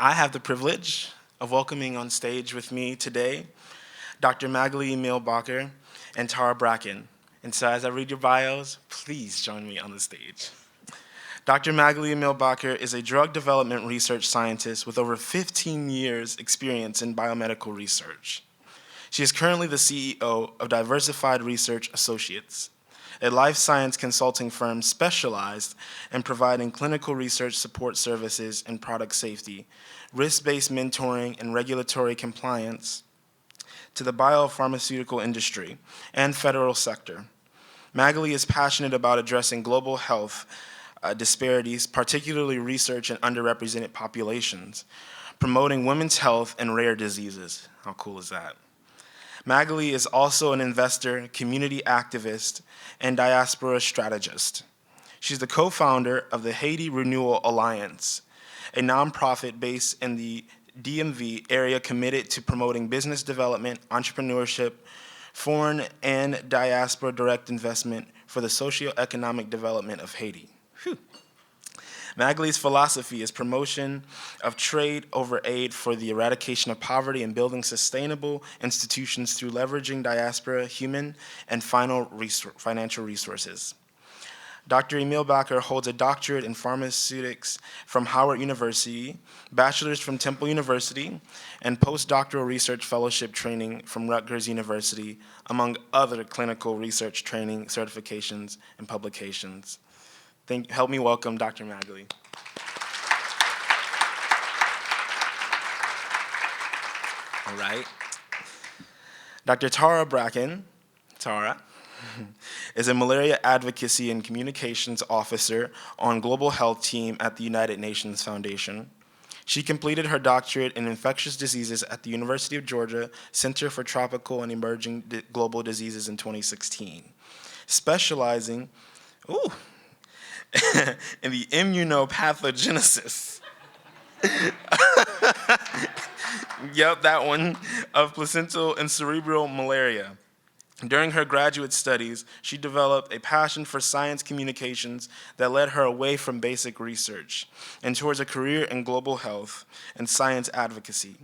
I have the privilege of welcoming on stage with me today Dr. Magalie, Emile and Tara Bracken. And so as I read your bios, please join me on the stage. Dr. Magalie Emile is a drug development research scientist with over 15 years experience in biomedical research. She is currently the CEO of Diversified Research Associates, a life science consulting firm specialized in providing clinical research support services in product safety, risk-based mentoring, and regulatory compliance to the biopharmaceutical industry and federal sector. Magalie is passionate about addressing global health disparities, particularly research in underrepresented populations, promoting women's health and rare diseases. How cool is that? Magalie is also an investor, community activist, and diaspora strategist. She's the co-founder of the Haiti Renewal Alliance, a nonprofit based in the DMV area committed to promoting business development, entrepreneurship, foreign and diaspora direct investment for the socioeconomic development of Haiti. Whew. Magalie's philosophy is promotion of trade over aid for the eradication of poverty and building sustainable institutions through leveraging diaspora human and financial resources. Dr. Emile holds a doctorate in pharmaceutics from Howard University, bachelor's from Temple University, and postdoctoral research fellowship training from Rutgers University, among other clinical research training, certifications, and publications. Help me welcome Dr. Magalie. All right. Dr. Tara Bracken, is a malaria advocacy and communications officer on global health team at the United Nations Foundation. She completed her doctorate in infectious diseases at the University of Georgia Center for Tropical and Emerging Global Diseases in 2016, specializing, in the immunopathogenesis. Yep, that one, of placental and cerebral malaria. During her graduate studies, she developed a passion for science communications that led her away from basic research and towards a career in global health and science advocacy.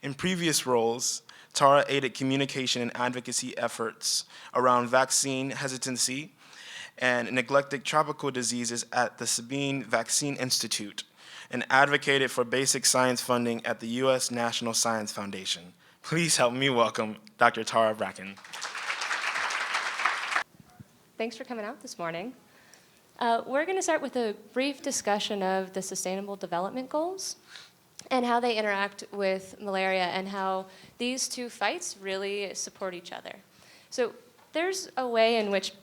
In previous roles, Tara aided communication and advocacy efforts around vaccine hesitancy and neglected tropical diseases at the Sabine Vaccine Institute, and advocated for basic science funding at the U.S. National Science Foundation. Please help me welcome Dr. Tara Bracken. Thanks for coming out this morning. We're going to start with a brief discussion of the Sustainable Development Goals and how they interact with malaria and how these two fights really support each other. So there's a way in which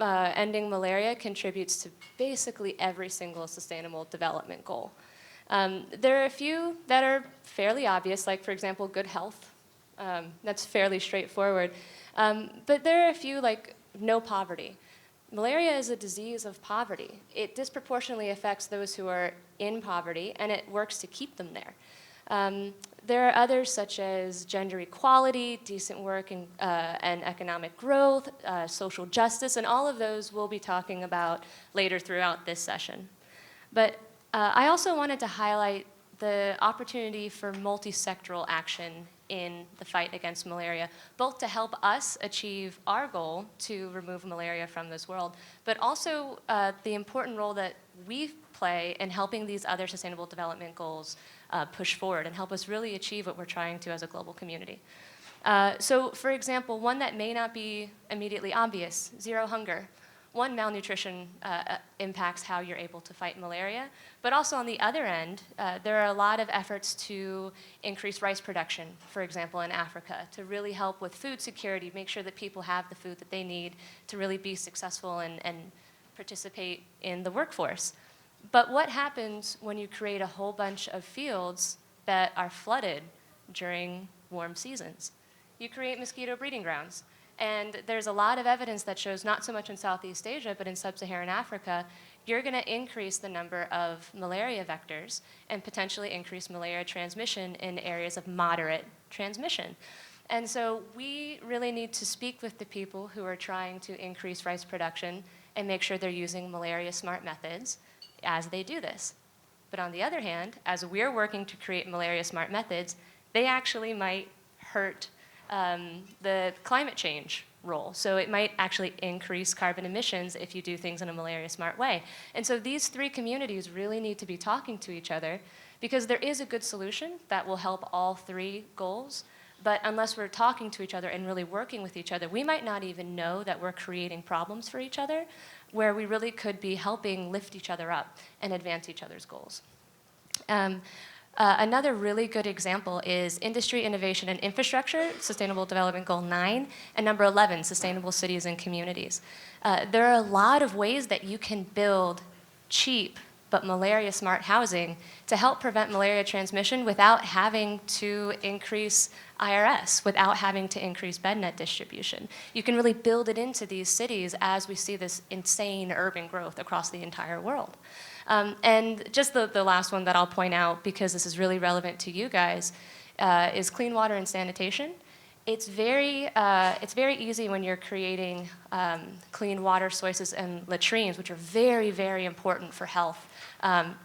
ending malaria contributes to basically every single Sustainable Development Goal. There are a few that are fairly obvious, like, for example, good health. That's fairly straightforward. But there are a few, like no poverty. Malaria is a disease of poverty. It disproportionately affects those who are in poverty, and it works to keep them there. There are others such as gender equality, decent work and economic growth, social justice, and all of those we'll be talking about later throughout this session. But I also wanted to highlight the opportunity for multi-sectoral action in the fight against malaria, both to help us achieve our goal to remove malaria from this world, but also the important role that we play in helping these other Sustainable Development Goals push forward and help us really achieve what we're trying to as a global community. So, for example, one that may not be immediately obvious, zero hunger. One, malnutrition impacts how you're able to fight malaria, but also on the other end, there are a lot of efforts to increase rice production, for example, in Africa, to really help with food security, make sure that people have the food that they need to really be successful and participate in the workforce. But what happens when you create a whole bunch of fields that are flooded during warm seasons? You create mosquito breeding grounds. And there's a lot of evidence that shows, not so much in Southeast Asia, but in sub-Saharan Africa, you're going to increase the number of malaria vectors and potentially increase malaria transmission in areas of moderate transmission. And so we really need to speak with the people who are trying to increase rice production and make sure they're using malaria-smart methods as they do this. But on the other hand, as we're working to create malaria-smart methods, they actually might hurt the climate change role. So it might actually increase carbon emissions if you do things in a malaria-smart way. And so these three communities really need to be talking to each other, because there is a good solution that will help all three goals. But unless we're talking to each other and really working with each other, we might not even know that we're creating problems for each other, where we really could be helping lift each other up and advance each other's goals. Another really good example is Industry, Innovation, and Infrastructure, Sustainable Development Goal 9, and number 11, Sustainable Cities and Communities. There are a lot of ways that you can build cheap but malaria-smart housing to help prevent malaria transmission without having to increase IRS, without having to increase bed net distribution. You can really build it into these cities as we see this insane urban growth across the entire world. And just the last one that I'll point out, because this is really relevant to you guys, is clean water and sanitation. It's very easy when you're creating clean water sources and latrines, which are very, very important for health,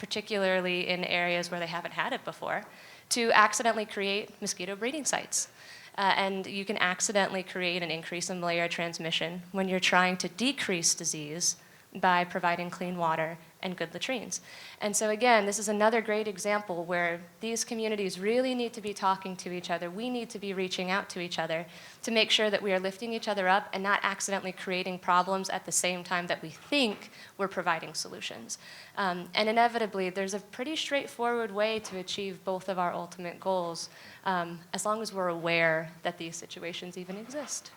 particularly in areas where they haven't had it before, to accidentally create mosquito breeding sites. And you can accidentally create an increase in malaria transmission when you're trying to decrease disease by providing clean water and good latrines. And so again, this is another great example where these communities really need to be talking to each other. We need to be reaching out to each other to make sure that we are lifting each other up and not accidentally creating problems at the same time that we think we're providing solutions. And inevitably, there's a pretty straightforward way to achieve both of our ultimate goals, as long as we're aware that these situations even exist.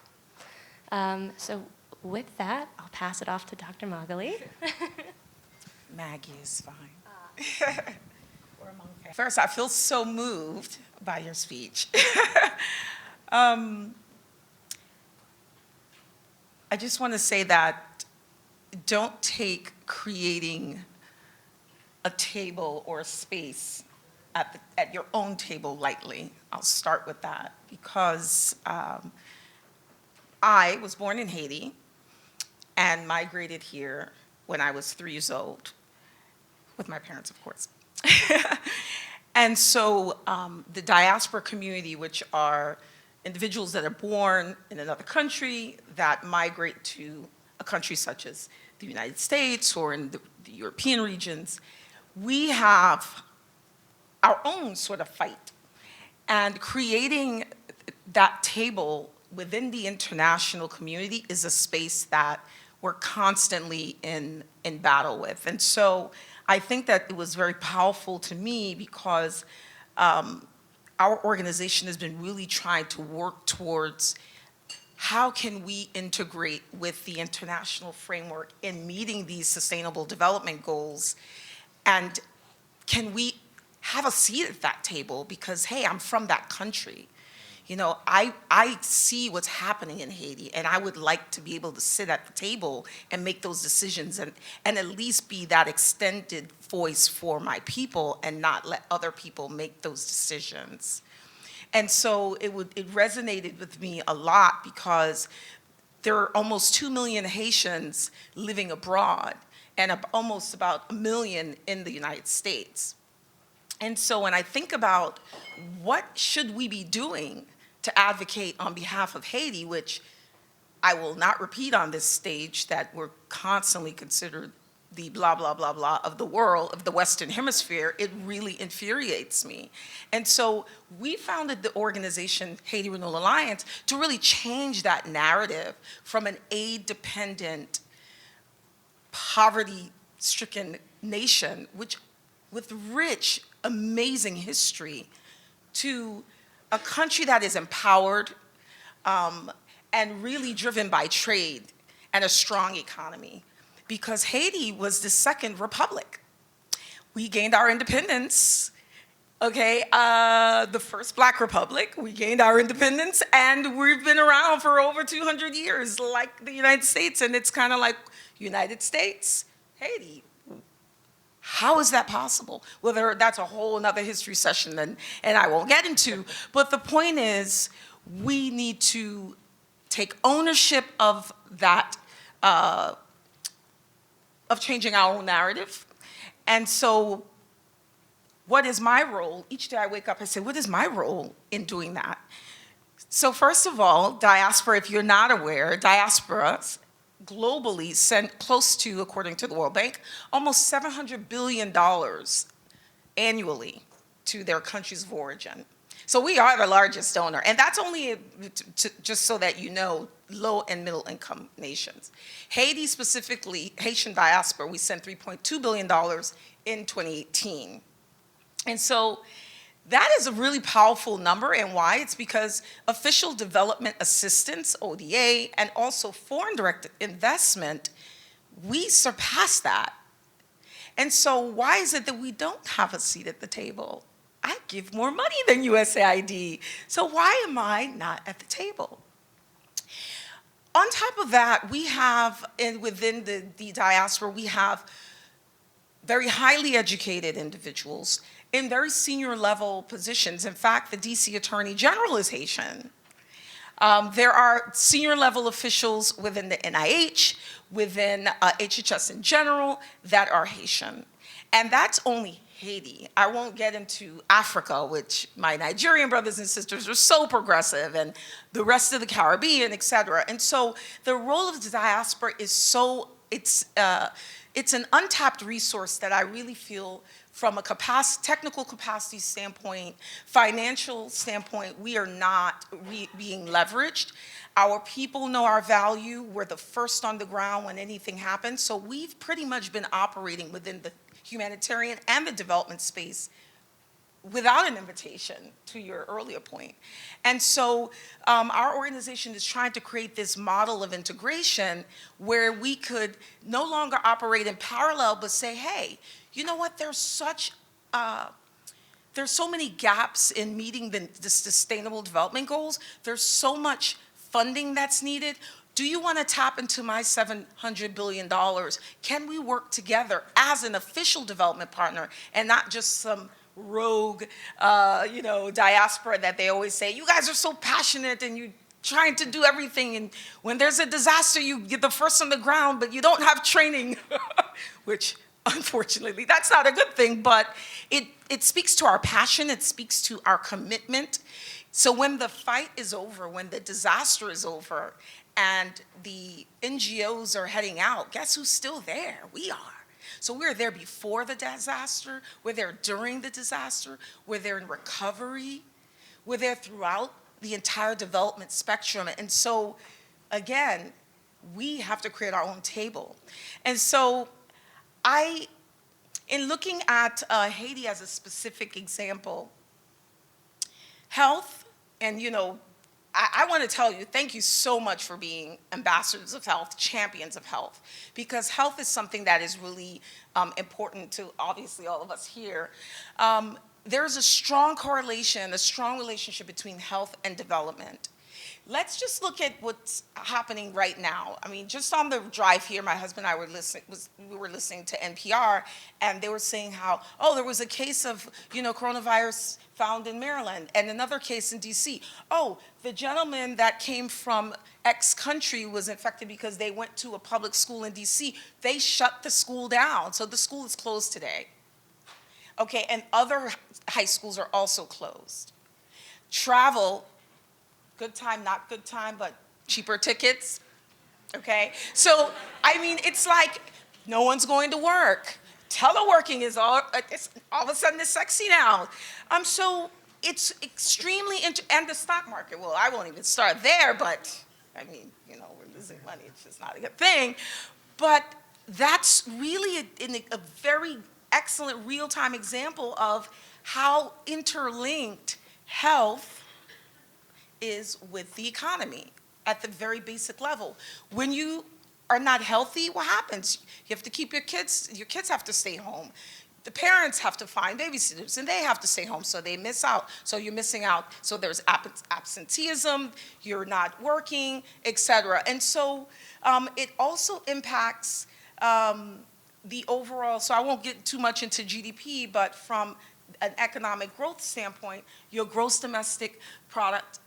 So with that, I'll pass it off to Dr. Magalie. Maggie is fine. First, I feel so moved by your speech. I just want to say that don't take creating a table or a space at your own table lightly. I'll start with that, because I was born in Haiti and migrated here when I was 3 years old, with my parents, of course. And so the diaspora community, which are individuals that are born in another country that migrate to a country such as the United States or in the European regions, we have our own sort of fight. And creating that table within the international community is a space that we're constantly in battle with. And so I think that it was very powerful to me, because our organization has been really trying to work towards how can we integrate with the international framework in meeting these sustainable development goals, and can we have a seat at that table, because, hey, I'm from that country. You know, I see what's happening in Haiti, and I would like to be able to sit at the table and make those decisions, and at least be that extended voice for my people and not let other people make those decisions. And so it resonated with me a lot, because there are almost 2 million Haitians living abroad and almost about 1 million in the United States. And so when I think about what should we be doing to advocate on behalf of Haiti, which I will not repeat on this stage, that we're constantly considered the blah, blah, blah, blah of the world, of the Western Hemisphere, it really infuriates me. And so we founded the organization Haiti Renewal Alliance to really change that narrative from an aid-dependent, poverty-stricken nation, which with rich, amazing history, to a country that is empowered and really driven by trade and a strong economy. Because Haiti was the second republic. We gained our independence, okay? The first Black republic, we gained our independence, and we've been around for over 200 years, like the United States, and it's kind of like United States, Haiti. How is that possible? Well, that's a whole another history session, and I won't get into. But the point is, we need to take ownership of that, of changing our own narrative. And so what is my role? Each day I wake up, I say, what is my role in doing that? So first of all, Diaspora, if you're not aware, Diaspora globally sent close to, according to the World Bank, almost $700 billion annually to their countries of origin. So we are the largest donor, and that's only, just so that you know, low and middle income nations. Haiti specifically, Haitian diaspora, we sent $3.2 billion in 2018. And so that is a really powerful number, and why? It's because official development assistance, ODA, and also foreign direct investment, we surpassed that. And so why is it that we don't have a seat at the table? I give more money than USAID, so why am I not at the table? On top of that, we have, within the diaspora, we have very highly educated individuals in very senior level positions. In fact, the DC Attorney General is Haitian. There are senior level officials within the NIH, within HHS in general, that are Haitian. And that's only Haiti. I won't get into Africa, which my Nigerian brothers and sisters are so progressive, and the rest of the Caribbean, et cetera. And so the role of the diaspora is so, it's an untapped resource that I really feel from a technical capacity standpoint, financial standpoint, we are not being leveraged. Our people know our value. We're the first on the ground when anything happens. So we've pretty much been operating within the humanitarian and the development space without an invitation, to your earlier point. And so our organization is trying to create this model of integration where we could no longer operate in parallel, but say, hey, you know what, there's so many gaps in meeting the sustainable development goals. There's so much funding that's needed. Do you want to tap into my $700 billion? Can we work together as an official development partner and not just some rogue, diaspora that they always say, you guys are so passionate and you're trying to do everything, and when there's a disaster, you get the first on the ground, but you don't have training, which unfortunately, that's not a good thing, but it speaks to our passion, it speaks to our commitment. So when the fight is over, when the disaster is over, and the NGOs are heading out, guess who's still there? We are. So we're there before the disaster, we're there during the disaster, we're there in recovery, we're there throughout the entire development spectrum. And so, again, we have to create our own table. And so in looking at Haiti as a specific example, health, and I want to tell you, thank you so much for being ambassadors of health, champions of health, because health is something that is really important to, obviously, all of us here. There's a strong correlation, a strong relationship between health and development. Let's just look at what's happening right now. I mean, just on the drive here, my husband and I we were listening to NPR, and they were saying how, there was a case of, coronavirus found in Maryland, and another case in DC. The gentleman that came from X country was infected because they went to a public school in DC. They shut the school down, so the school is closed today. Okay, and other high schools are also closed. Travel, good time, not good time, but cheaper tickets, okay? So, I mean, it's like no one's going to work. Teleworking is all of a sudden it's sexy now. So it's extremely, and the stock market, well, I won't even start there, but I mean, we're losing money, it's just not a good thing. But that's really a very excellent real-time example of how interlinked health is with the economy at the very basic level. When you are not healthy, what happens? You have to keep your kids have to stay home. The parents have to find babysitters, and they have to stay home, so they miss out. So you're missing out. So there's absenteeism, you're not working, et cetera. And so it also impacts the overall, so I won't get too much into GDP, but from an economic growth standpoint, your gross domestic product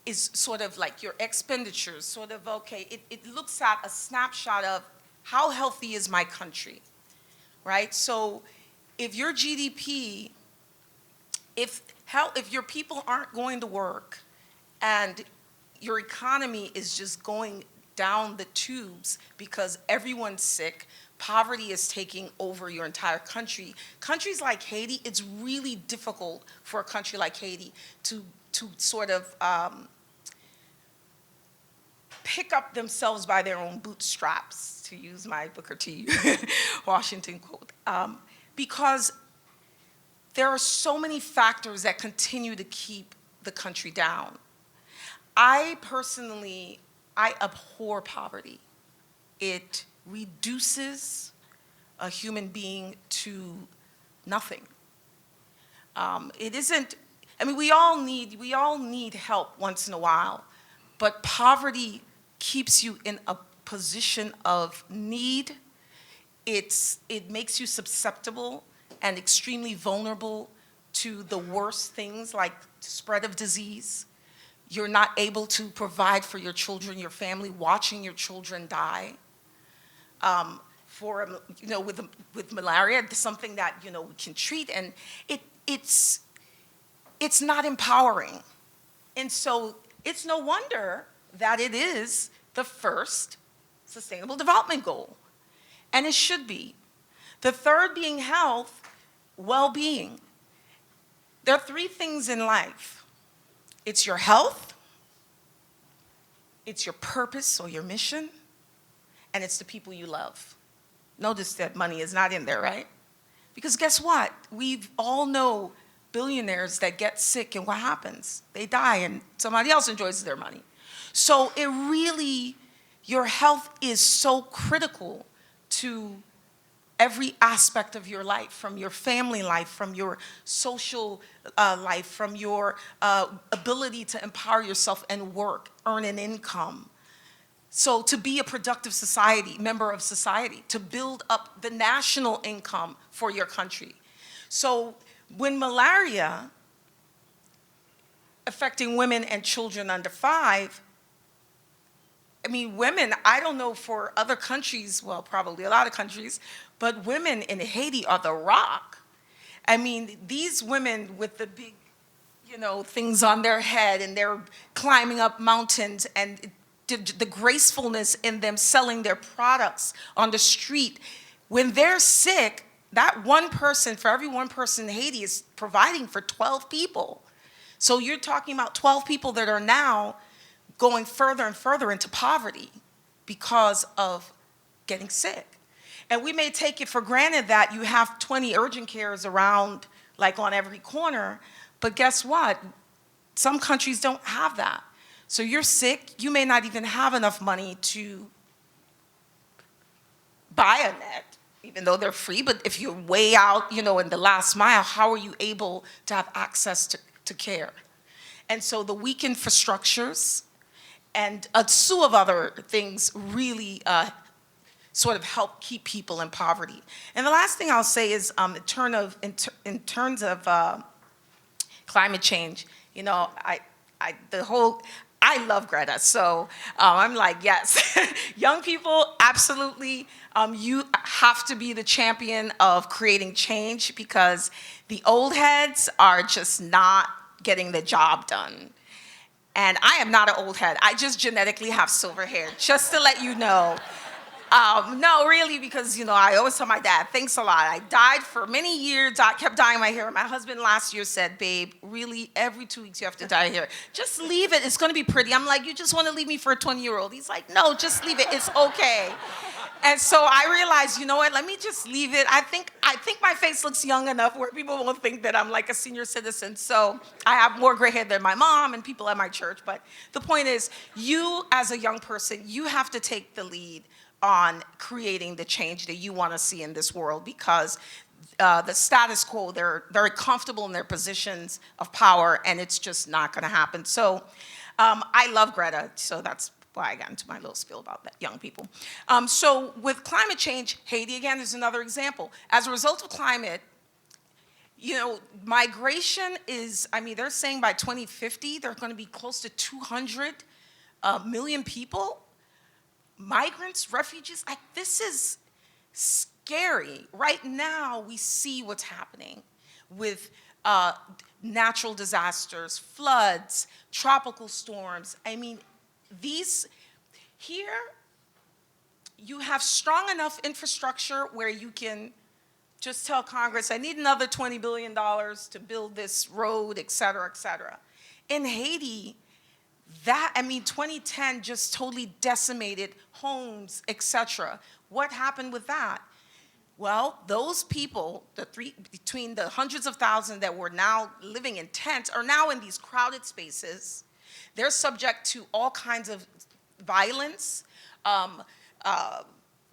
is sort of like your expenditures, sort of, okay, it looks at a snapshot of how healthy is my country, right? So if your GDP If your people aren't going to work and your economy is just going down the tubes because everyone's sick, poverty is taking over your entire country. Countries like Haiti, it's really difficult for a country like Haiti to sort of pick up themselves by their own bootstraps, to use my Booker T. Washington quote, because there are so many factors that continue to keep the country down. I personally abhor poverty. It reduces a human being to nothing. It isn't, I mean, we all need help once in a while, but poverty keeps you in a position of need. It makes you susceptible and extremely vulnerable to the worst things like spread of disease. You're not able to provide for your children, your family, watching your children die. With malaria, it's something that, we can treat, and it's not empowering. And so it's no wonder that it is the first Sustainable Development Goal, and it should be. The third being health, well-being. There are three things in life. It's your health, it's your purpose or your mission, and it's the people you love. Notice that money is not in there, right? Because guess what? We all know billionaires that get sick, and what happens? They die, and somebody else enjoys their money. So your health is so critical to every aspect of your life, from your family life, from your social life, from your ability to empower yourself and work, earn an income. So to be a productive member of society, to build up the national income for your country. So when malaria affecting women and children under 5, I mean, women, I don't know for other countries, well, probably a lot of countries, but women in Haiti are the rock. I mean, these women with the big, things on their head, and they're climbing up mountains, and the gracefulness in them selling their products on the street. When they're sick, that one person, for every one person in Haiti, is providing for 12 people. So you're talking about 12 people that are now going further and further into poverty because of getting sick. And we may take it for granted that you have 20 urgent cares around, like on every corner, but guess what? Some countries don't have that. So you're sick, you may not even have enough money to buy a net, even though they're free, but if you're way out, in the last mile, how are you able to have access to care? And so the weak infrastructures and a slew of other things really sort of help keep people in poverty. And the last thing I'll say is in terms of climate change, I love Greta, so I'm like, yes. Young people, absolutely, you have to be the champion of creating change, because the old heads are just not getting the job done. And I am not an old head. I just genetically have silver hair, just to let you know. No, really, because, I always tell my dad, thanks a lot. I dyed for many years. I kept dyeing my hair. My husband last year said, babe, really, every 2 weeks you have to dye your hair. Just leave it. It's going to be pretty. I'm like, you just want to leave me for a 20-year-old? He's like, no, just leave it. It's okay. And so I realized, you know what, let me just leave it. I think my face looks young enough where people won't think that I'm like a senior citizen. So I have more gray hair than my mom and people at my church. But the point is, you as a young person, you have to take the lead on creating the change that you want to see in this world, because the status quo, they're very comfortable in their positions of power, and it's just not going to happen. So I love Greta, so that's why I got into my little spiel about that, young people. So with climate change, Haiti, again, is another example. As a result of climate, migration is, they're saying by 2050, there are going to be close to 200 million people. Migrants, refugees, this is scary. Right now, we see what's happening with natural disasters, floods, tropical storms. I mean, here, you have strong enough infrastructure where you can just tell Congress, I need another $20 billion to build this road, et cetera, et cetera. In Haiti, 2010 just totally decimated homes, et cetera. What happened with that? Well, those people, between the hundreds of thousands that were now living in tents, are now in these crowded spaces. They're subject to all kinds of violence,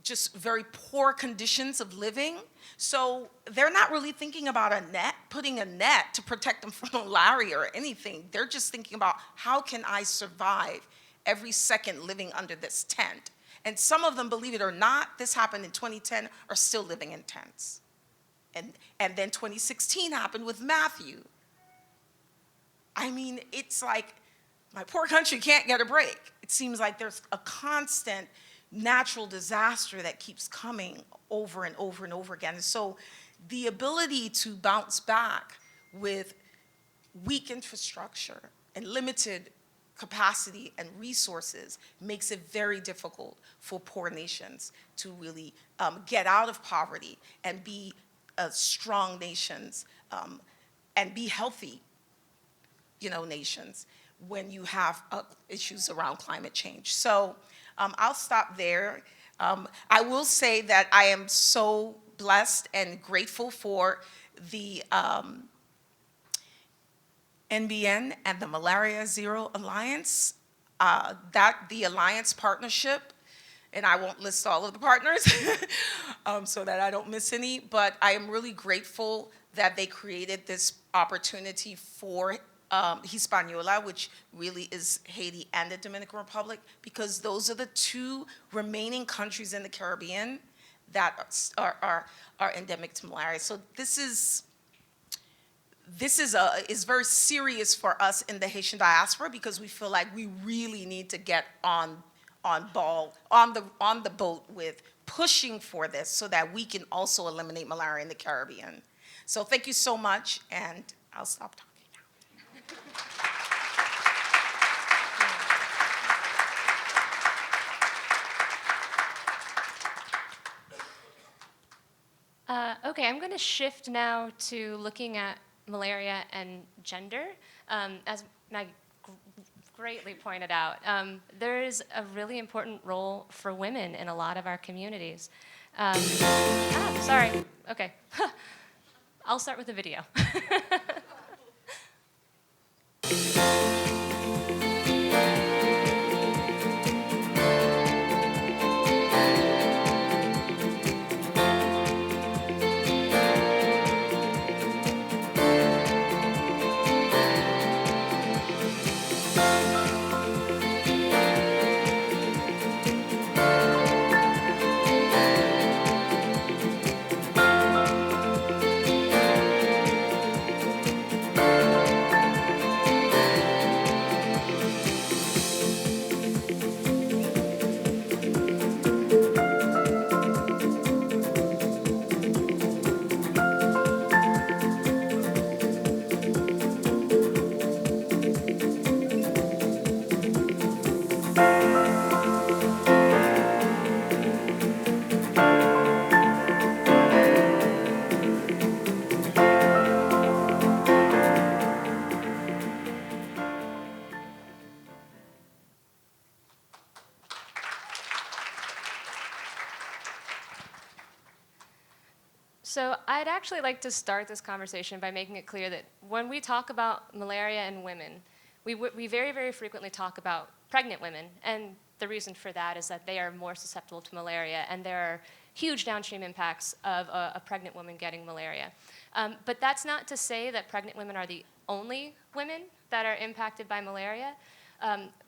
just very poor conditions of living. So they're not really thinking about putting a net to protect them from malaria or anything. They're just thinking about, how can I survive every second living under this tent? And some of them, believe it or not, this happened in 2010, are still living in tents. And then 2016 happened with Matthew. I mean, it's like, my poor country can't get a break. It seems like there's a constant natural disaster that keeps coming over and over and over again. And so the ability to bounce back with weak infrastructure and limited capacity and resources makes it very difficult for poor nations to really get out of poverty and be strong nations and be healthy, nations when you have issues around climate change. So I'll stop there. I will say that I am so blessed and grateful for the NBN and the Malaria Zero Alliance, the alliance partnership, and I won't list all of the partners so that I don't miss any, but I am really grateful that they created this opportunity for Hispaniola, which really is Haiti and the Dominican Republic, because those are the two remaining countries in the Caribbean that are endemic to malaria. So this is very serious for us in the Haitian diaspora, because we feel like we really need to get on the boat with pushing for this so that we can also eliminate malaria in the Caribbean. So thank you so much, and I'll stop talking now. Okay, I'm going to shift now to looking at malaria and gender. As Maggie greatly pointed out, there is a really important role for women in a lot of our communities. Sorry. Okay. I'll start with the video. So I'd actually like to start this conversation by making it clear that when we talk about malaria and women, we very, very frequently talk about pregnant women. And the reason for that is that they are more susceptible to malaria, and there are huge downstream impacts of a pregnant woman getting malaria. But that's not to say that pregnant women are the only women that are impacted by malaria.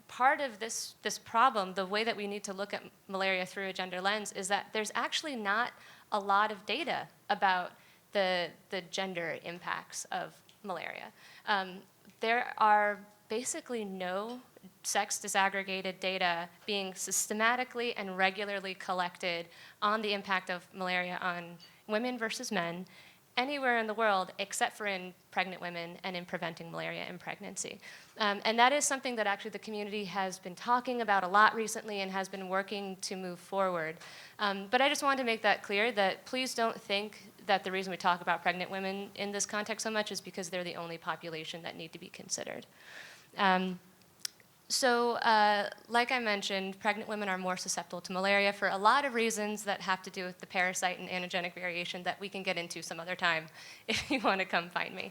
Part of this problem, the way that we need to look at malaria through a gender lens, is that there's actually not a lot of data about the gender impacts of malaria. There are basically no sex disaggregated data being systematically and regularly collected on the impact of malaria on women versus men, anywhere in the world except for in pregnant women and in preventing malaria in pregnancy. And that is something that actually the community has been talking about a lot recently and has been working to move forward. But I just wanted to make that clear, that please don't think that the reason we talk about pregnant women in this context so much is because they're the only population that need to be considered. So, like I mentioned, pregnant women are more susceptible to malaria for a lot of reasons that have to do with the parasite and antigenic variation that we can get into some other time if you want to come find me.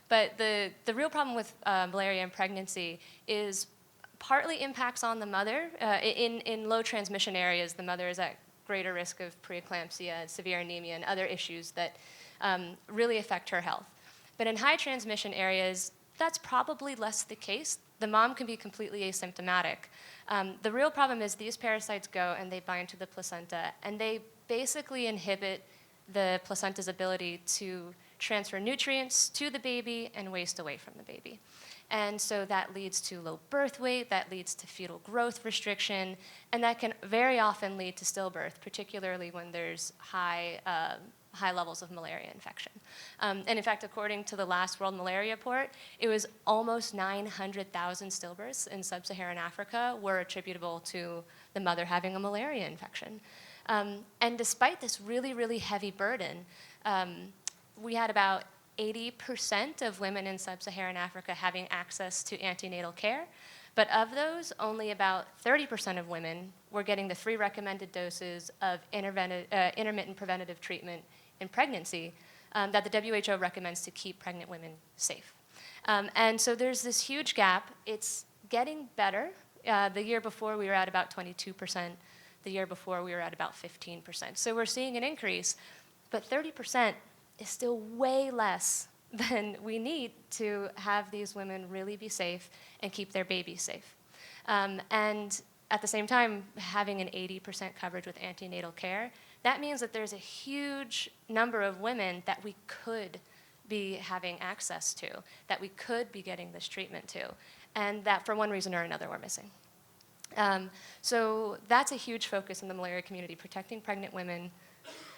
But the real problem with malaria in pregnancy is partly impacts on the mother. In low transmission areas, the mother is at greater risk of preeclampsia, severe anemia, and other issues that really affect her health. But in high transmission areas, that's probably less the case. The mom can be completely asymptomatic. The real problem is these parasites go and they bind to the placenta, and they basically inhibit the placenta's ability to transfer nutrients to the baby and waste away from the baby. And so that leads to low birth weight, that leads to fetal growth restriction, and that can very often lead to stillbirth, particularly when there's high levels of malaria infection. And in fact, according to the last World Malaria Report, it was almost 900,000 stillbirths in sub-Saharan Africa were attributable to the mother having a malaria infection. And despite this really, really heavy burden, we had about 80% of women in sub-Saharan Africa having access to antenatal care. But of those, only about 30% of women were getting the 3 recommended doses of intermittent preventative treatment in pregnancy that the WHO recommends to keep pregnant women safe. And so there's this huge gap. It's getting better. The year before, we were at about 22%. The year before, we were at about 15%. So we're seeing an increase, but 30% is still way less than we need to have these women really be safe and keep their babies safe. And at the same time, having an 80% coverage with antenatal care, that means that there's a huge number of women that we could be having access to, that we could be getting this treatment to, and that for one reason or another we're missing. So that's a huge focus in the malaria community, protecting pregnant women.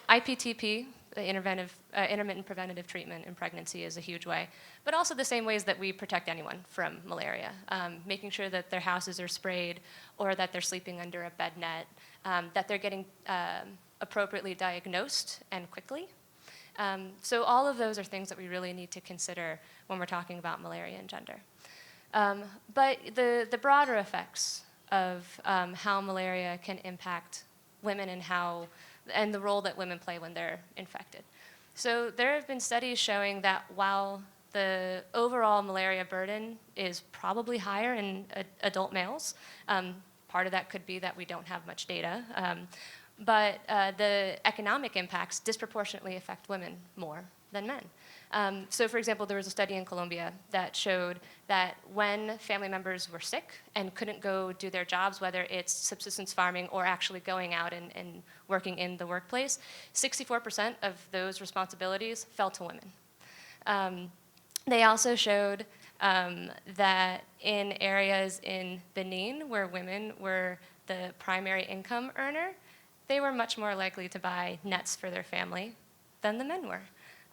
IPTP, the intermittent preventative treatment in pregnancy, is a huge way, but also the same ways that we protect anyone from malaria, making sure that their houses are sprayed or that they're sleeping under a bed net, that they're getting appropriately diagnosed and quickly. So all of those are things that we really need to consider when we're talking about malaria and gender. But the broader effects of how malaria can impact women and the role that women play when they're infected. So there have been studies showing that while the overall malaria burden is probably higher in adult males, part of that could be that we don't have much data, but the economic impacts disproportionately affect women more than men. So for example, there was a study in Colombia that showed that when family members were sick and couldn't go do their jobs, whether it's subsistence farming or actually going out and working in the workplace, 64% of those responsibilities fell to women. They also showed that in areas in Benin where women were the primary income earner, they were much more likely to buy nets for their family than the men were.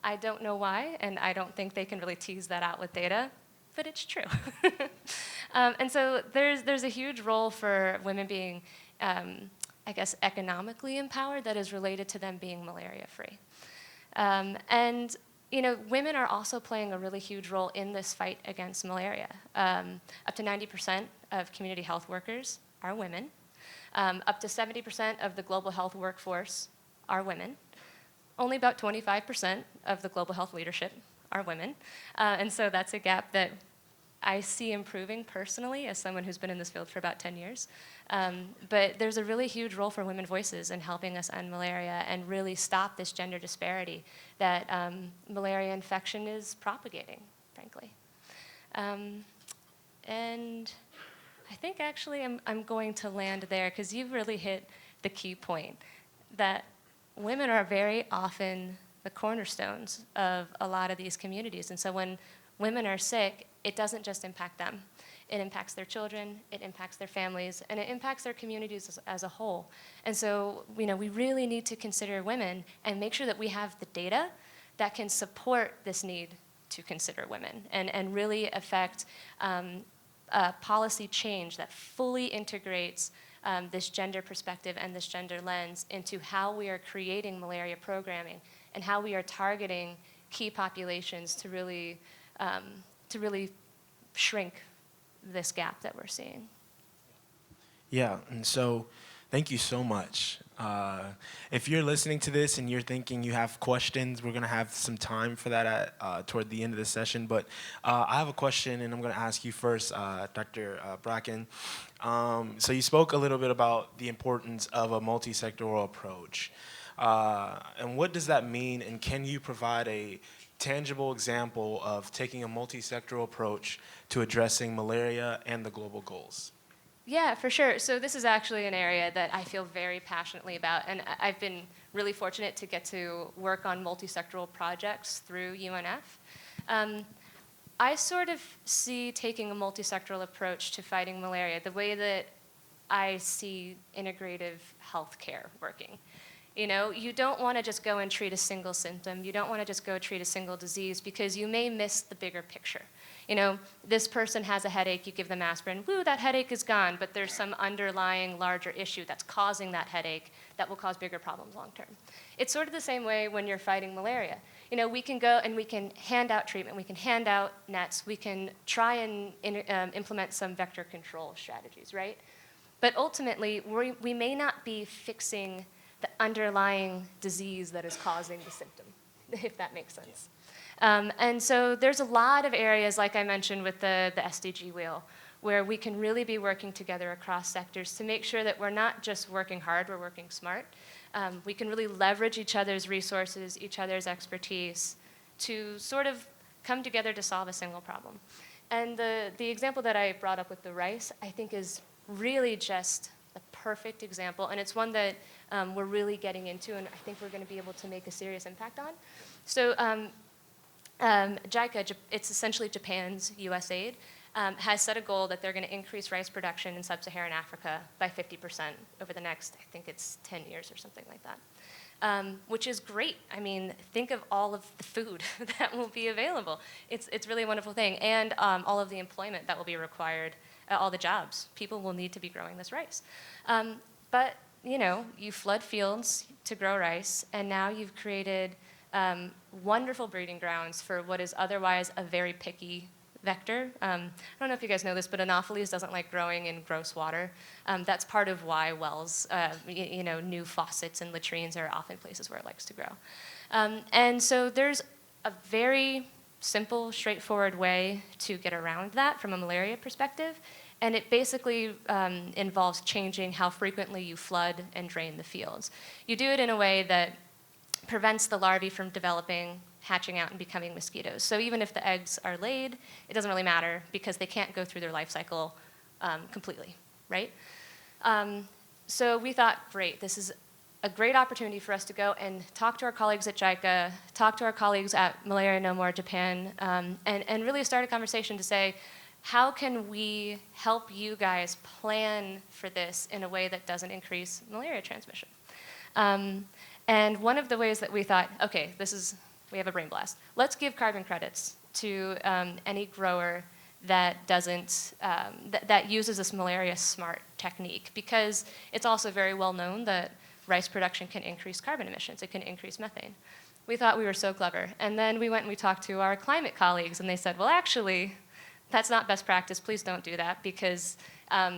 I don't know why, and I don't think they can really tease that out with data, but it's true. And so there's a huge role for women being, I guess, economically empowered that is related to them being malaria-free. And women are also playing a really huge role in this fight against malaria. Up to 90% of community health workers are women. Up to 70% of the global health workforce are women. Only about 25% of the global health leadership are women. And so that's a gap that I see improving personally as someone who's been in this field for about 10 years. But there's a really huge role for women voices in helping us end malaria and really stop this gender disparity that malaria infection is propagating, frankly. And I think actually I'm going to land there because you've really hit the key point that women are very often the cornerstones of a lot of these communities. And so when women are sick, it doesn't just impact them. It impacts their children, it impacts their families, and it impacts their communities as a whole. And so we really need to consider women and make sure that we have the data that can support this need to consider women and really affect policy change that fully integrates this gender perspective and this gender lens into how we are creating malaria programming and how we are targeting key populations to really shrink this gap that we're seeing. Yeah, and so thank you so much. If you're listening to this and you're thinking you have questions, we're going to have some time for that toward the end of the session. But I have a question, and I'm going to ask you first, Dr. Bracken. So you spoke a little bit about the importance of a multi-sectoral approach. And what does that mean, and can you provide a tangible example of taking a multi-sectoral approach to addressing malaria and the global goals? Yeah, for sure. So this is actually an area that I feel very passionately about, and I've been really fortunate to get to work on multi-sectoral projects through UNF. I sort of see taking a multi-sectoral approach to fighting malaria the way that I see integrative healthcare working. You know, you don't want to just go and treat a single symptom. You don't want to just go treat a single disease because you may miss the bigger picture. You know, this person has a headache, you give them aspirin, woo, that headache is gone, but there's some underlying larger issue that's causing that headache that will cause bigger problems long term. It's sort of the same way when you're fighting malaria. You know, we can go and we can hand out treatment, we can hand out nets, we can try and implement some vector control strategies, right? But ultimately, we may not be fixing the underlying disease that is causing the symptom, if that makes sense. And so there's a lot of areas, like I mentioned with the SDG wheel, where we can really be working together across sectors to make sure that we're not just working hard, we're working smart. We can really leverage each other's resources, each other's expertise to sort of come together to solve a single problem. And the example that I brought up with the rice, I think is really just the perfect example, and it's one that we're really getting into, and I think we're going to be able to make a serious impact on. So JICA, it's essentially Japan's U.S. aid, has set a goal that they're going to increase rice production in sub-Saharan Africa by 50% over the next, I think it's 10 years or something like that, which is great. I mean, think of all of the food that will be available. It's really a wonderful thing, and all of the employment that will be required, all the jobs. People will need to be growing this rice. But, you know, you flood fields to grow rice, and now you've created wonderful breeding grounds for what is otherwise a very picky vector. I don't know if you guys know this, but Anopheles doesn't like growing in gross water. That's part of why wells, you know, new faucets and latrines are often places where it likes to grow. And so there's a very simple, straightforward way to get around that from a malaria perspective. And it basically involves changing how frequently you flood and drain the fields. You do it in a way that prevents the larvae from developing, hatching out, and becoming mosquitoes. So even if the eggs are laid, it doesn't really matter because they can't go through their life cycle completely, right? So we thought, great, this is a great opportunity for us to go and talk to our colleagues at JICA, talk to our colleagues at Malaria No More Japan, and really start a conversation to say, how can we help you guys plan for this in a way that doesn't increase malaria transmission? And one of the ways that we thought, okay, we have a brain blast. Let's give carbon credits to any grower that doesn't, that uses this malaria smart technique, because it's also very well known that rice production can increase carbon emissions. It can increase methane. We thought we were so clever. And then we went and we talked to our climate colleagues, and they said, well, actually, that's not best practice. Please don't do that, because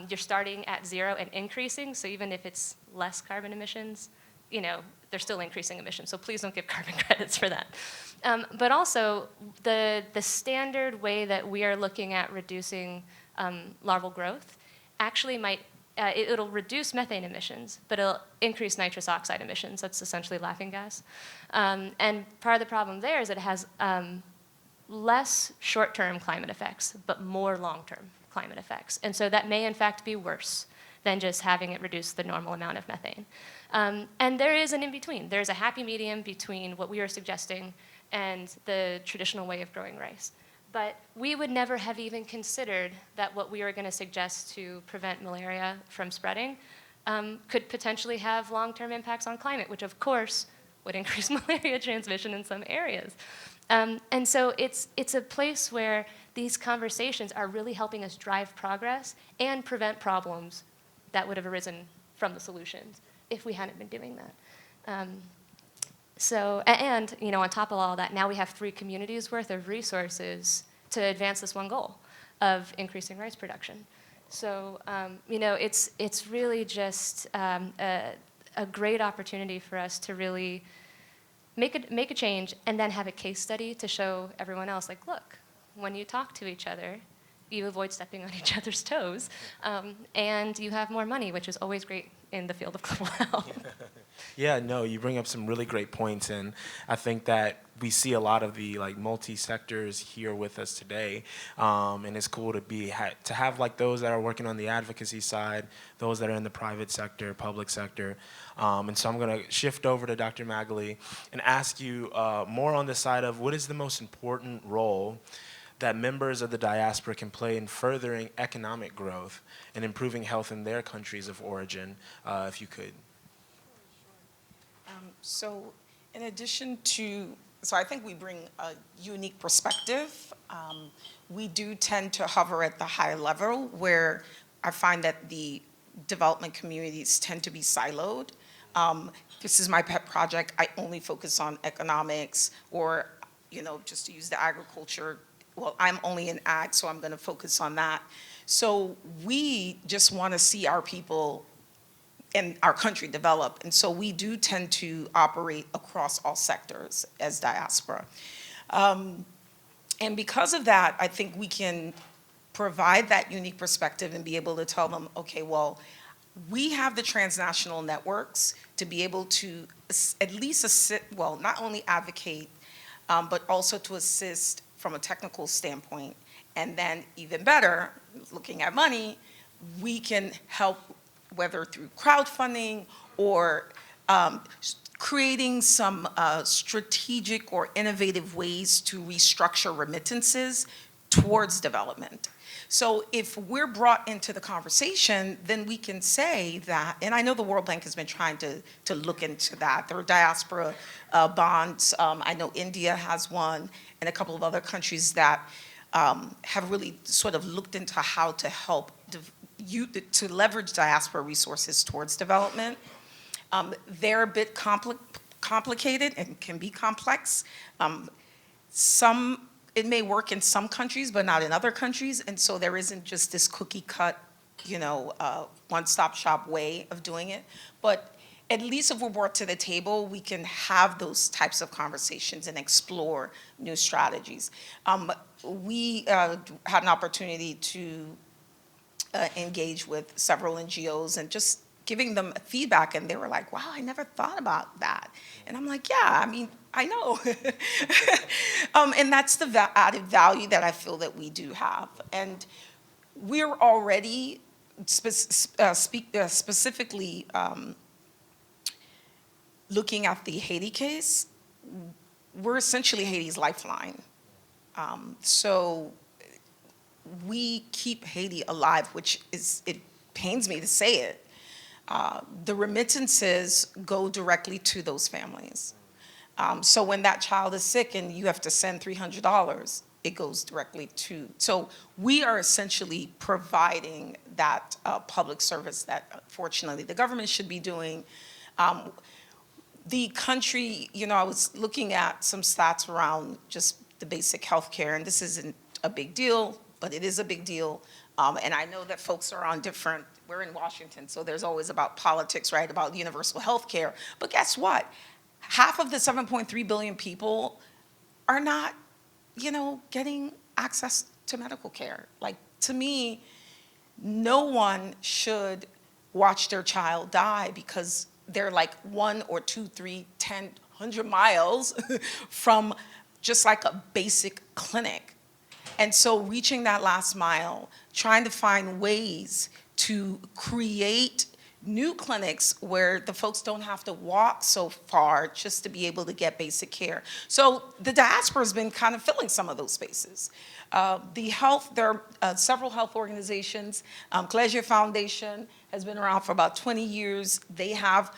you're starting at zero and increasing. So even if it's less carbon emissions, you know, they're still increasing emissions. So please don't give carbon credits for that. But also, the standard way that we are looking at reducing larval growth actually might, it'll reduce methane emissions, but it'll increase nitrous oxide emissions. That's essentially laughing gas. And part of the problem there is it has less short-term climate effects, but more long-term climate effects. And so that may, in fact, be worse than just having it reduce the normal amount of methane. And there is an in-between. There's a happy medium between what we are suggesting and the traditional way of growing rice. But we would never have even considered that what we were going to suggest to prevent malaria from spreading could potentially have long-term impacts on climate, which of course would increase malaria transmission in some areas. And so it's a place where these conversations are really helping us drive progress and prevent problems that would have arisen from the solutions if we hadn't been doing that. And on top of all that, now we have 3 communities worth of resources to advance this one goal of increasing rice production. So, it's really just a great opportunity for us to really make a change and then have a case study to show everyone else, like, look, when you talk to each other, you avoid stepping on each other's toes, and you have more money, which is always great in the field of global health. Yeah, no, you bring up some really great points, and I think that we see a lot of the multi-sectors here with us today, and it's cool to have those that are working on the advocacy side, those that are in the private sector, public sector, and so I'm going to shift over to Dr. Magalie and ask you more on the side of what is the most important role that members of the diaspora can play in furthering economic growth and improving health in their countries of origin, if you could. So in addition to, I think we bring a unique perspective. We do tend to hover at the high level where I find that the development communities tend to be siloed. This is my pet project. I only focus on economics or, just to use the agriculture. Well, I'm only in ag, so I'm going to focus on that. So we just want to see our people and our country develop. And so we do tend to operate across all sectors as diaspora. And because of that, I think we can provide that unique perspective and be able to tell them, okay, well, we have the transnational networks to be able to at least assist, well, not only advocate, but also to assist from a technical standpoint. And then even better, looking at money, we can help whether through crowdfunding or creating some strategic or innovative ways to restructure remittances towards development. So if we're brought into the conversation, then we can say that, and I know the World Bank has been trying to look into that. There are diaspora bonds. I know India has one, and a couple of other countries that have really sort of looked into how to help to leverage diaspora resources towards development. They're a bit complicated and can be complex. It may work in some countries, but not in other countries, and so there isn't just this cookie-cut, one-stop shop way of doing it. But at least if we're brought to the table, we can have those types of conversations and explore new strategies. We had an opportunity to engage with several NGOs and just giving them feedback, and they were like, wow, I never thought about that. And I'm like, yeah, I know. And that's the added value that I feel that we do have. And we're already specifically looking at the Haiti case. We're essentially Haiti's lifeline. So we keep Haiti alive, which it pains me to say it. The remittances go directly to those families. So when that child is sick and you have to send $300, it goes directly to. So we are essentially providing that public service that, unfortunately, the government should be doing. The country, I was looking at some stats around just the basic health care, and this isn't a big deal, but it is a big deal. And I know that folks are on different, we're in Washington, so there's always about politics, right, about universal health care. But guess what? Half of the 7.3 billion people are not, getting access to medical care. Like, to me, no one should watch their child die because they're like 1 or 2, 3, 10, 100 miles from just like a basic clinic. And so reaching that last mile, trying to find ways to create new clinics where the folks don't have to walk so far just to be able to get basic care. So the diaspora has been kind of filling some of those spaces. There are several health organizations. Collegia Foundation has been around for about 20 years. They have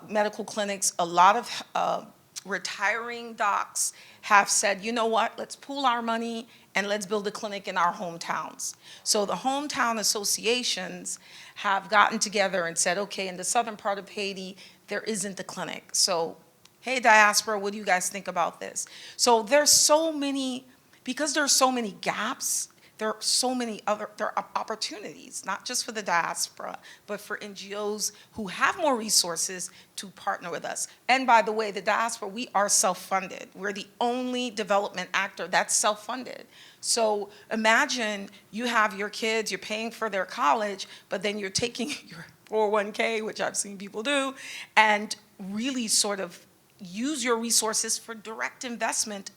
medical clinics, a lot of retiring docs have said, you know what, let's pool our money and let's build a clinic in our hometowns. So the hometown associations have gotten together and said, okay, in the southern part of Haiti, there isn't a clinic. So, hey, Diaspora, what do you guys think about this? So there's so many, because there's so many gaps, there are so many other opportunities, not just for the diaspora, but for NGOs who have more resources to partner with us. And by the way, the diaspora, we are self-funded. We're the only development actor that's self-funded. So imagine you have your kids, you're paying for their college, but then you're taking your 401k, which I've seen people do, and really sort of use your resources for direct investment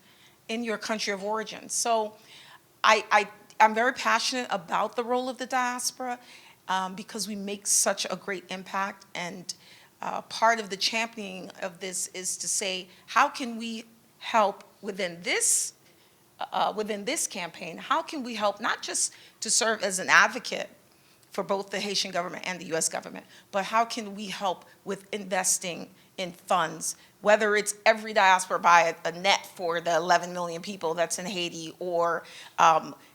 in your country of origin. So I'm very passionate about the role of the diaspora because we make such a great impact, and part of the championing of this is to say, how can we help within this campaign? How can we help not just to serve as an advocate for both the Haitian government and the US government, but how can we help with investing in funds, whether it's every diaspora buy a net for the 11 million people that's in Haiti, or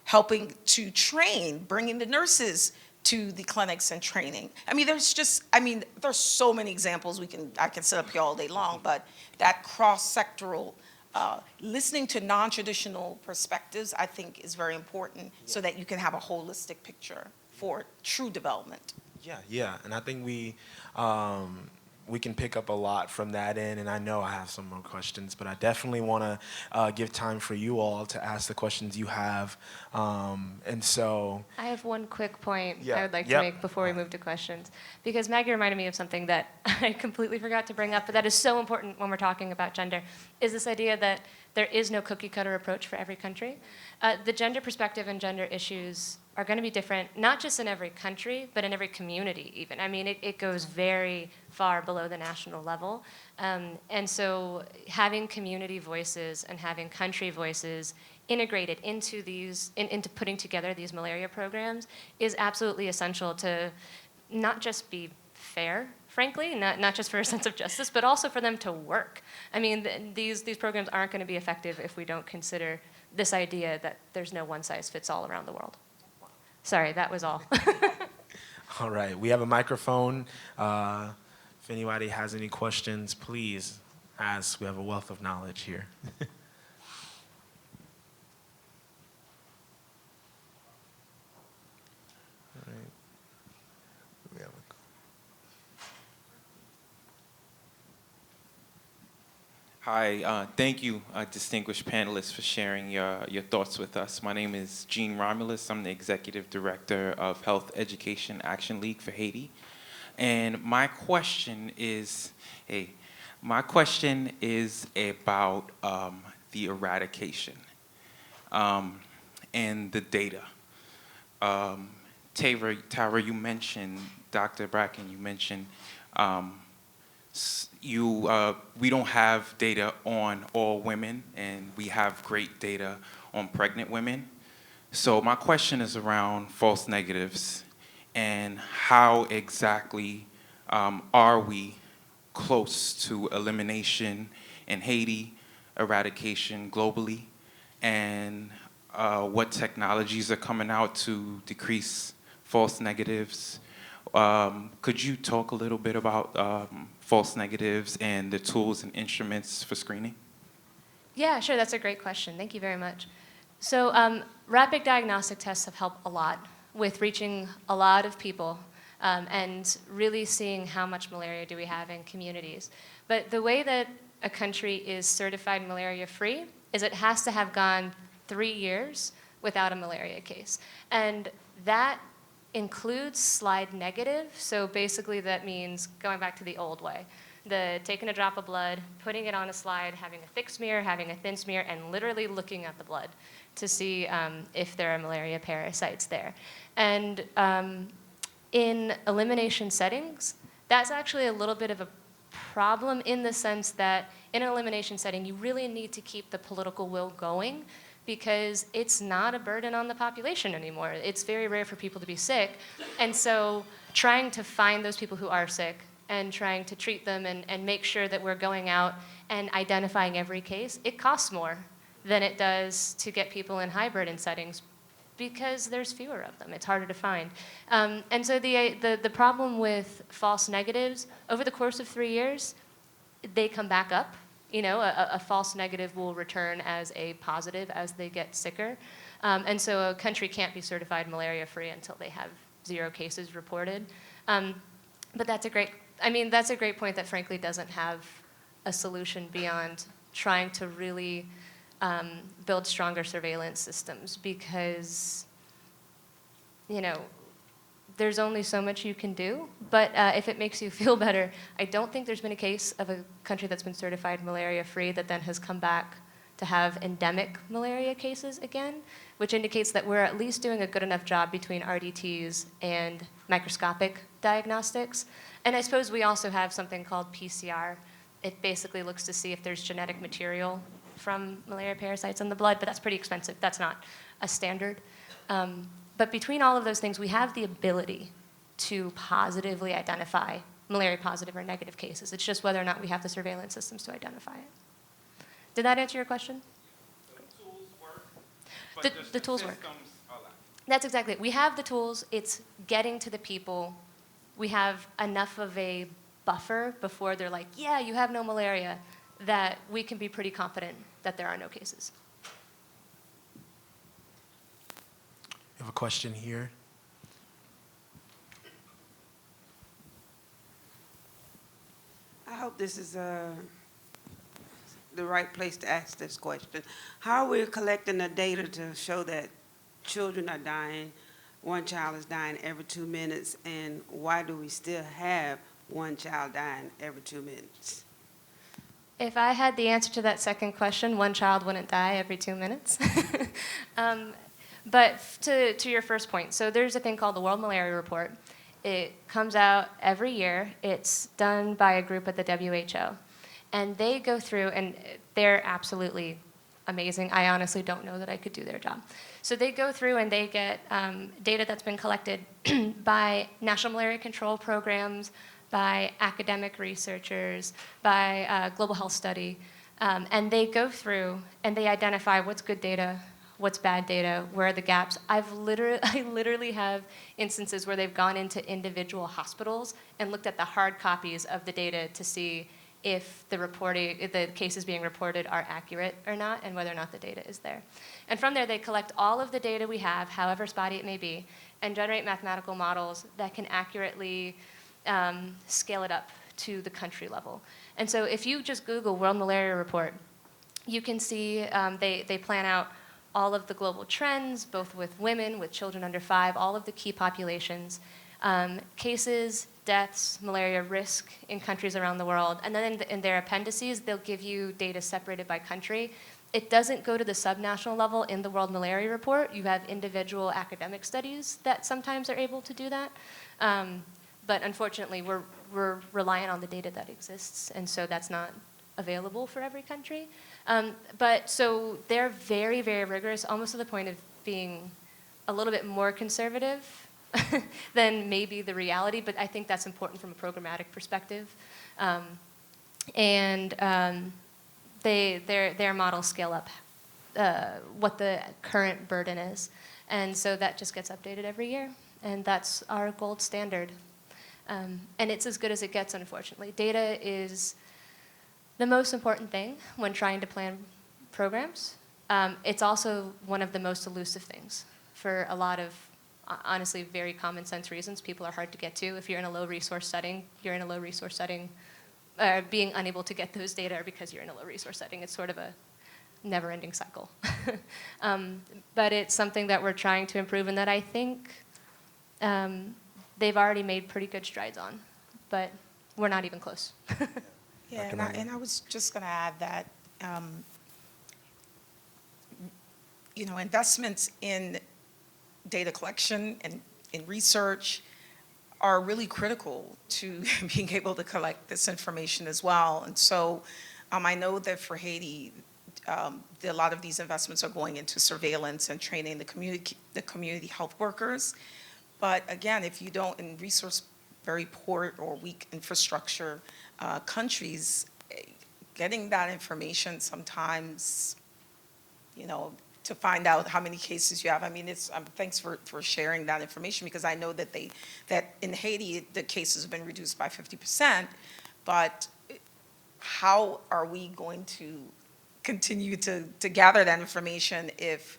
helping to train, bringing the nurses to the clinics and training. I mean, there's so many examples I can sit up here all day long, but that cross-sectoral, listening to non-traditional perspectives, I think is very important so that you can have a holistic picture for true development. Yeah, and I think we can pick up a lot from that end, and I know I have some more questions, but I definitely want to give time for you all to ask the questions you have, and so. I have one quick point Yeah. I would like Yep. to make before we move to questions, because Maggie reminded me of something that I completely forgot to bring up, but that is so important when we're talking about gender, is this idea that there is no cookie-cutter approach for every country. The gender perspective and gender issues are going to be different, not just in every country, but in every community even. I mean, it goes very far below the national level. And so having community voices and having country voices integrated into into putting together these malaria programs is absolutely essential to not just be fair, frankly, not just for a sense of justice, but also for them to work. I mean, these programs aren't going to be effective if we don't consider this idea that there's no one-size-fits-all around the world. Sorry, that was all. All right, we have a microphone. If anybody has any questions, please ask. We have a wealth of knowledge here. All right. We have a Hi, thank you, distinguished panelists, for sharing your thoughts with us. My name is Gene Romulus. I'm the Executive Director of Health Education Action League for Haiti. And my question is about the eradication and the data. Tara, you mentioned, Dr. Bracken, you mentioned we don't have data on all women, and we have great data on pregnant women. So my question is around false negatives, and how exactly are we close to elimination in Haiti, eradication globally, and what technologies are coming out to decrease false negatives? Could you talk a little bit about false negatives and the tools and instruments for screening? Yeah, sure, that's a great question. Thank you very much. So rapid diagnostic tests have helped a lot with reaching a lot of people and really seeing how much malaria do we have in communities. But the way that a country is certified malaria-free is it has to have gone 3 years without a malaria case. And that includes slide negative. So basically that means going back to the old way. Taking a drop of blood, putting it on a slide, having a thick smear, having a thin smear, and literally looking at the blood to see if there are malaria parasites there. And in elimination settings, that's actually a little bit of a problem in the sense that in an elimination setting, you really need to keep the political will going because it's not a burden on the population anymore. It's very rare for people to be sick. And so trying to find those people who are sick and trying to treat them and make sure that we're going out and identifying every case, it costs more than it does to get people in high burden settings because there's fewer of them. It's harder to find. And so the problem with false negatives, over the course of 3 years, they come back up. You know, a false negative will return as a positive as they get sicker. And so a country can't be certified malaria-free until they have 0 cases reported. But that's a great point that frankly doesn't have a solution beyond trying to really build stronger surveillance systems because, you know, there's only so much you can do. But if it makes you feel better, I don't think there's been a case of a country that's been certified malaria-free that then has come back to have endemic malaria cases again, which indicates that we're at least doing a good enough job between RDTs and microscopic diagnostics. And I suppose we also have something called PCR. It basically looks to see if there's genetic material from malaria parasites in the blood, but that's pretty expensive. That's not a standard. But between all of those things, we have the ability to positively identify malaria positive or negative cases. It's just whether or not we have the surveillance systems to identify it. Did that answer your question? The tools work, but The tools work. systems are lacking. That's exactly it. We have the tools. It's getting to the people. We have enough of a buffer before they're like, yeah, you have no malaria, that we can be pretty confident that there are no cases. We have a question here. I hope this is the right place to ask this question. How are we collecting the data to show that children are dying, one child is dying every 2 minutes, and why do we still have one child dying every 2 minutes? If I had the answer to that second question, one child wouldn't die every 2 minutes. But to your first point, so there's a thing called the World Malaria Report. It comes out every year. It's done by a group at the WHO. And they go through, and they're absolutely amazing. I honestly don't know that I could do their job. So they go through and they get data that's been collected by national malaria control programs, by academic researchers, by Global Health Study. And they go through and they identify what's good data, what's bad data, where are the gaps. I literally have instances where they've gone into individual hospitals and looked at the hard copies of the data to see if the cases being reported are accurate or not, and whether or not the data is there. And from there, they collect all of the data we have, however spotty it may be, and generate mathematical models that can accurately scale it up to the country level. And so if you just Google World Malaria Report, you can see they plan out all of the global trends, both with women, with children under 5, all of the key populations, cases, deaths, malaria risk in countries around the world. And then in their appendices, they'll give you data separated by country. It doesn't go to the subnational level in the World Malaria Report. You have individual academic studies that sometimes are able to do that. But unfortunately, we're reliant on the data that exists, and so that's not available for every country. But so they're very, very rigorous, almost to the point of being a little bit more conservative than maybe the reality, but I think that's important from a programmatic perspective. Their models scale up what the current burden is. And so that just gets updated every year, and that's our gold standard. And it's as good as it gets, unfortunately. Data is the most important thing when trying to plan programs. It's also one of the most elusive things for a lot of, honestly, very common sense reasons. People are hard to get to. If you're in a low resource setting, you're in a low resource setting. Being unable to get those data because you're in a low resource setting. It's sort of a never-ending cycle. But it's something that we're trying to improve and that I think they've already made pretty good strides on, but we're not even close. Yeah, and I was just going to add that, investments in data collection and in research are really critical to being able to collect this information as well. And so I know that for Haiti, a lot of these investments are going into surveillance and training the community health workers. But again, if you don't, in resource very poor or weak infrastructure countries, getting that information sometimes, to find out how many cases you have. I mean, thanks for sharing that information, because I know that that in Haiti, the cases have been reduced by 50%, but how are we going to continue to gather that information if,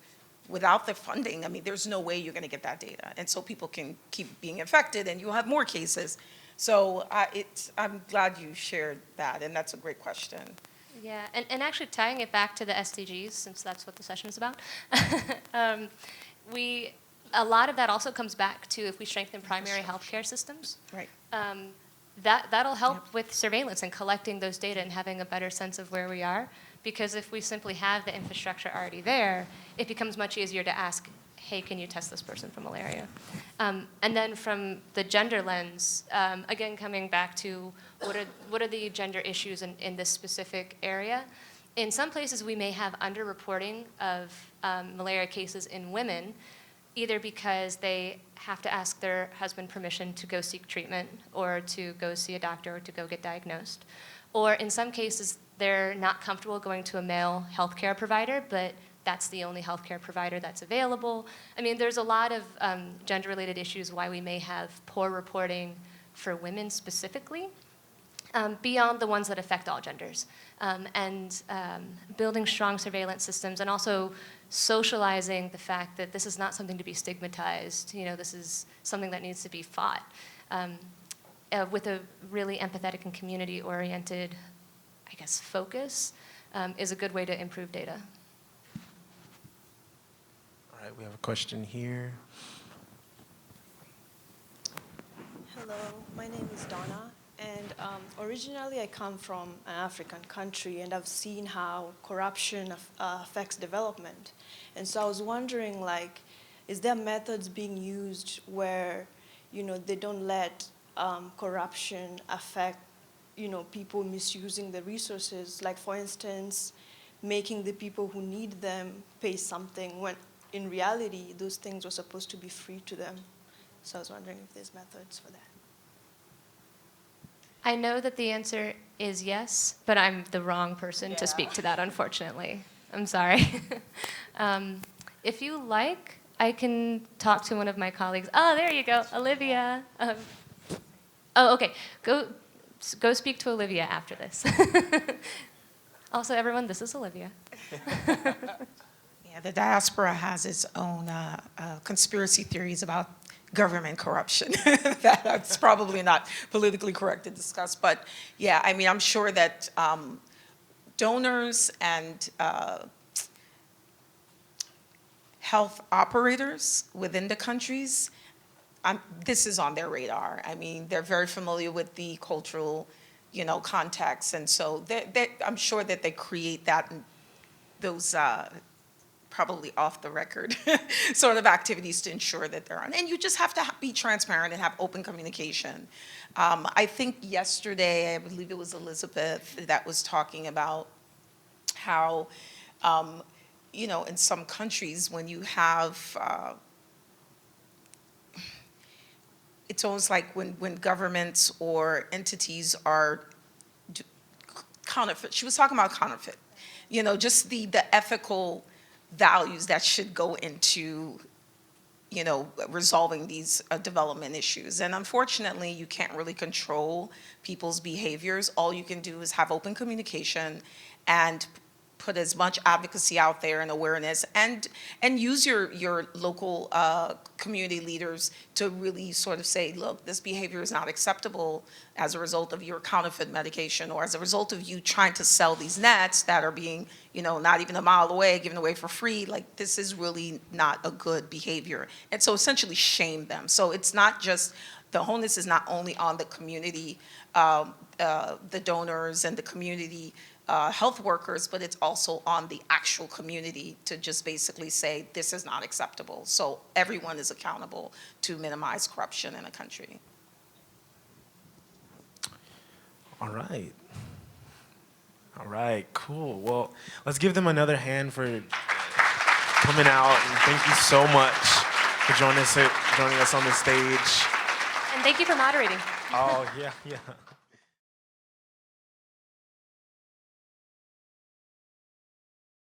without the funding, I mean, there's no way you're going to get that data. And so people can keep being infected and you'll have more cases. So I'm glad you shared that, and that's a great question. Yeah, and actually tying it back to the SDGs, since that's what the session is about, a lot of that also comes back to if we strengthen primary healthcare systems. Right. That'll help with surveillance and collecting those data and having a better sense of where we are. Because if we simply have the infrastructure already there, it becomes much easier to ask, hey, can you test this person for malaria? And then from the gender lens, again, coming back to what are the gender issues in this specific area? In some places, we may have underreporting of malaria cases in women, either because they have to ask their husband permission to go seek treatment or to go see a doctor or to go get diagnosed. Or in some cases, they're not comfortable going to a male healthcare provider, but that's the only healthcare provider that's available. I mean, there's a lot of gender-related issues why we may have poor reporting for women specifically, beyond the ones that affect all genders. And building strong surveillance systems and also socializing the fact that this is not something to be stigmatized. This is something that needs to be fought with a really empathetic and community-oriented, I guess, focus is a good way to improve data. All right, we have a question here. Hello, my name is Donna, and originally I come from an African country, and I've seen how corruption affects development. And so I was wondering, is there methods being used where, they don't let corruption affect, people misusing the resources, like, for instance, making the people who need them pay something when in reality those things were supposed to be free to them. So I was wondering if there's methods for that. I know that the answer is yes, but I'm the wrong person to speak to that, unfortunately. I'm sorry. If you like, I can talk to one of my colleagues. Oh, there you go, Olivia. Okay. Go speak to Olivia after this. Also, everyone, this is Olivia. Yeah, the Diaspora has its own conspiracy theories about government corruption. That's probably not politically correct to discuss. But yeah, I mean, I'm sure that donors and health operators within the countries, this is on their radar. I mean, they're very familiar with the cultural, context. And so I'm sure that they create those probably off the record sort of activities to ensure that they're on. And you just have to be transparent and have open communication. I think yesterday, I believe it was Elizabeth that was talking about how, in some countries when you have, it's almost like when governments or entities are counterfeit. She was talking about counterfeit, just the ethical values that should go into, resolving these development issues. And unfortunately, you can't really control people's behaviors. All you can do is have open communication and put as much advocacy out there and awareness, and use your local community leaders to really sort of say, look, this behavior is not acceptable as a result of your counterfeit medication, or as a result of you trying to sell these nets that are being, not even a mile away, given away for free. Like, this is really not a good behavior. And so essentially shame them. So it's not just, the onus is not only on the community, the donors and the community health workers, but it's also on the actual community to just basically say, this is not acceptable. So everyone is accountable to minimize corruption in a country. All right. All right, cool. Well, let's give them another hand for coming out, and thank you so much for joining us on the stage. And And thank you for moderating. Oh, yeah, yeah.